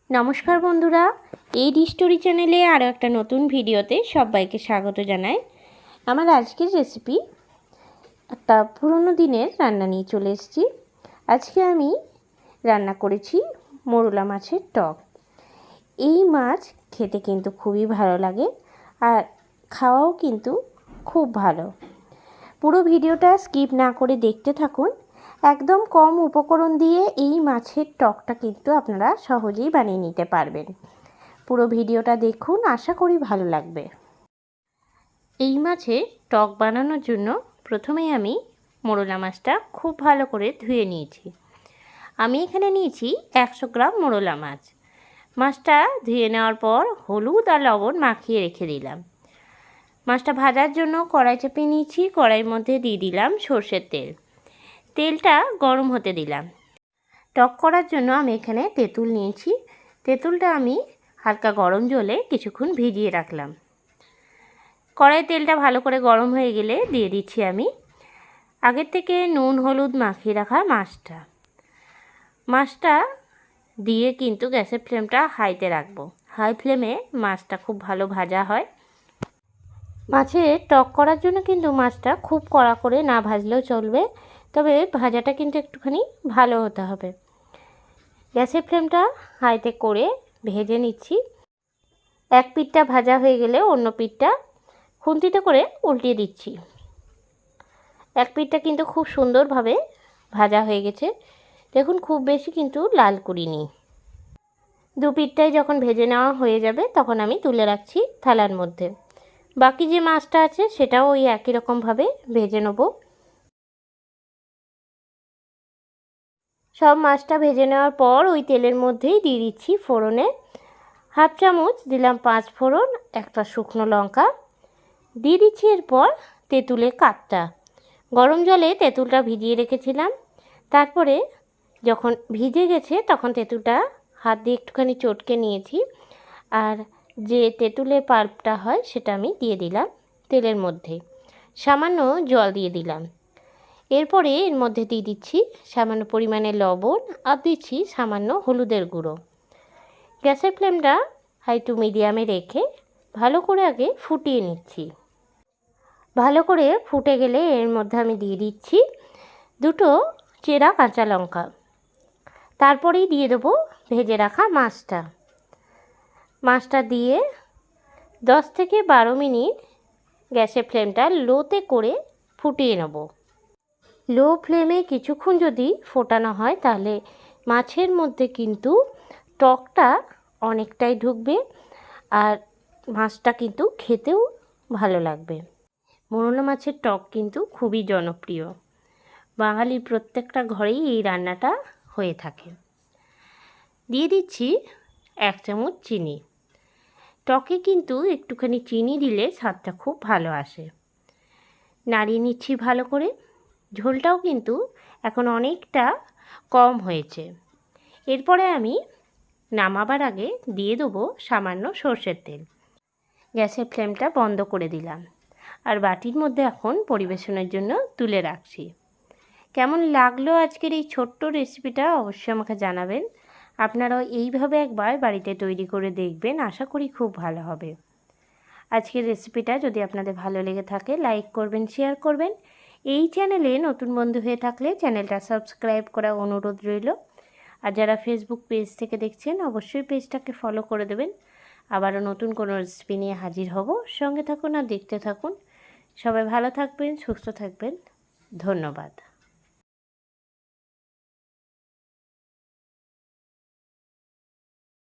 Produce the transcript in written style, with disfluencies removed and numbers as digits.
নমস্কার বন্ধুরা, এই স্টোরি চ্যানেলে আরও একটা নতুন ভিডিওতে সবাইকে স্বাগত জানাই। আমার আজকের রেসিপি একটা পুরনো দিনের রান্না নিয়ে চলে এসেছি। আজকে আমি রান্না করেছি মোরলা মাছের টক। এই মাছ খেতে কিন্তু খুবই ভালো লাগে আর খাওয়াও কিন্তু খুব ভালো। পুরো ভিডিওটা স্কিপ না করে দেখতে থাকুন। একদম কম উপকরণ দিয়ে এই মাছের টকটা কিন্তু আপনারা সহজেই বানিয়ে নিতে পারবেন। পুরো ভিডিওটা দেখুন, আশা করি ভালো লাগবে। এই মাছের টক বানানোর জন্য প্রথমেই আমি মোরলা মাছটা খুব ভালো করে ধুয়ে নিয়েছি। আমি এখানে নিয়েছি 100 গ্রাম মোরলা মাছ। মাছটা ধুয়ে নেওয়ার পর হলুদ আর লবণ মাখিয়ে রেখে দিলাম। মাছটা ভাজার জন্য কড়াই চাপিয়ে নিয়েছি। কড়াইয়ের মধ্যে দিয়ে দিলাম সর্ষের তেল। তেলটা গরম হতে দিলাম। টক করার জন্য আমি এখানে তেঁতুল নিয়েছি। তেঁতুলটা আমি হালকা গরম জলে কিছুক্ষণ ভিজিয়ে রাখলাম। কড়াইয়ে তেলটা ভালো করে গরম হয়ে গেলে দিয়ে দিচ্ছি আমি আগের থেকে নুন হলুদ মাখিয়ে রাখা মাছটা দিয়ে কিন্তু গ্যাসের ফ্লেমটা হাইতে রাখবো। হাই ফ্লেমে মাছটা খুব ভালো ভাজা হয়। মাছের টক করার জন্য কিন্তু মাছটা খুব কড়া করে না ভাজলেও চলবে, তবে ভাজাটা কিন্তু একটুখানি ভালো হতে হবে। গ্যাসের ফ্লেমটা হাইতে করে ভেজে নিচ্ছি। এক পিঠটা ভাজা হয়ে গেলে অন্য পিঠটা খুন্তিতে করে উল্টিয়ে দিচ্ছি। এক পিঠটা কিন্তু খুব সুন্দরভাবে ভাজা হয়ে গেছে। দেখুন, খুব বেশি কিন্তু লাল করিনি। দু পিঠটাই যখন ভেজে নেওয়া হয়ে যাবে তখন আমি তুলে রাখছি থালার মধ্যে। বাকি যে মাছটা আছে সেটাও ওই একই রকমভাবে ভেজে নেব। সব মাছটা ভেজে নেওয়ার পর ওই তেলের মধ্যেই দিয়ে দিচ্ছি ফোড়নে হাফ চামচ দিলাম 5 ফোড়ন, একটা শুকনো লঙ্কা দিয়ে দিচ্ছি। এরপর তেঁতুলের কাঠটা গরম জলে তেঁতুলটা ভিজিয়ে রেখেছিলাম। তারপরে যখন ভিজে গেছে তখন তেঁতুলটা হাত দিয়ে একটুখানি চটকে নিয়েছি আর যে তেঁতুলের পাল্পটা হয় সেটা আমি দিয়ে দিলাম তেলের মধ্যে। সামান্য জল দিয়ে দিলাম। এরপরে এর মধ্যে দিয়ে দিচ্ছি সামান্য পরিমাণে লবণ আর দিচ্ছি সামান্য হলুদের গুঁড়ো। গ্যাসের ফ্লেমটা হাই টু মিডিয়ামে রেখে ভালো করে আগে ফুটিয়ে নিচ্ছি। ভালো করে ফুটে গেলে এর মধ্যে আমি দিয়ে দিচ্ছি দুটো চেরা কাঁচা লঙ্কা। তারপরেই দিয়ে দেবো ভেজে রাখা মাছটা দিয়ে 10 থেকে 12 মিনিট গ্যাসের ফ্লেমটা লোতে করে ফুটিয়ে নেব। লো ফ্লেমে কিছুক্ষণ যদি ফোটানো হয় তাহলে মাছের মধ্যে কিন্তু টকটা অনেকটাই ঢুকবে আর মাছটা কিন্তু খেতেও ভালো লাগবে। মোরলা মাছের টক কিন্তু খুবই জনপ্রিয়। বাঙালির প্রত্যেকটা ঘরেই এই রান্নাটা হয়ে থাকে। দিয়ে দিচ্ছি 1 চামচ চিনি। টকে কিন্তু একটুখানি চিনি দিলে স্বাদটা খুব ভালো আসে। নাড়িয়ে নিচ্ছি ভালো করে। ঝোলটাও কিন্তু এখন অনেকটা কম হয়েছে। এরপরে আমি নামাবার আগে দিয়ে দেবো সামান্য সর্ষের তেল। গ্যাসের ফ্লেমটা বন্ধ করে দিলাম আর বাটির মধ্যে এখন পরিবেশনের জন্য তুলে রাখছি। কেমন লাগলো আজকের এই ছোট্ট রেসিপিটা অবশ্যই আমাকে জানাবেন। আপনারাও এইভাবে একবার বাড়িতে তৈরি করে দেখবেন, আশা করি খুব ভালো হবে। আজকের রেসিপিটা যদি আপনাদের ভালো লেগে থাকে লাইক করবেন, শেয়ার করবেন। এই চ্যানেলে নতুন বন্ধু হয়ে থাকলে চ্যানেলটা সাবস্ক্রাইব করা অনুরোধ রইল। আর যারা ফেসবুক পেজ থেকে দেখছেন অবশ্যই পেজটাকে ফলো করে দেবেন। আবারও নতুন কোনো রেসিপি নিয়ে হাজির হব। সঙ্গে থাকুন আর দেখতে থাকুন। সবাই ভালো থাকবেন, সুস্থ থাকবেন। ধন্যবাদ।